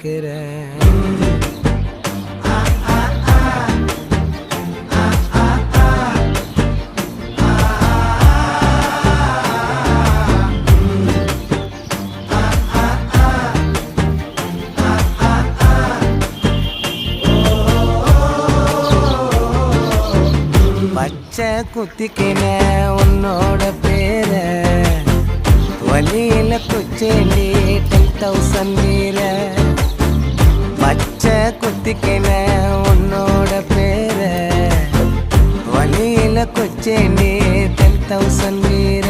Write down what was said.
கேட்கிறேன். பச்சை குத்திக்கின உன்னோட பேர வழியில குச்சேண்டி 10,000 வீர. பச்சை குத்திக்கின உன்னோட பேர வழியில குச்சேண்டி 10,000 வீர.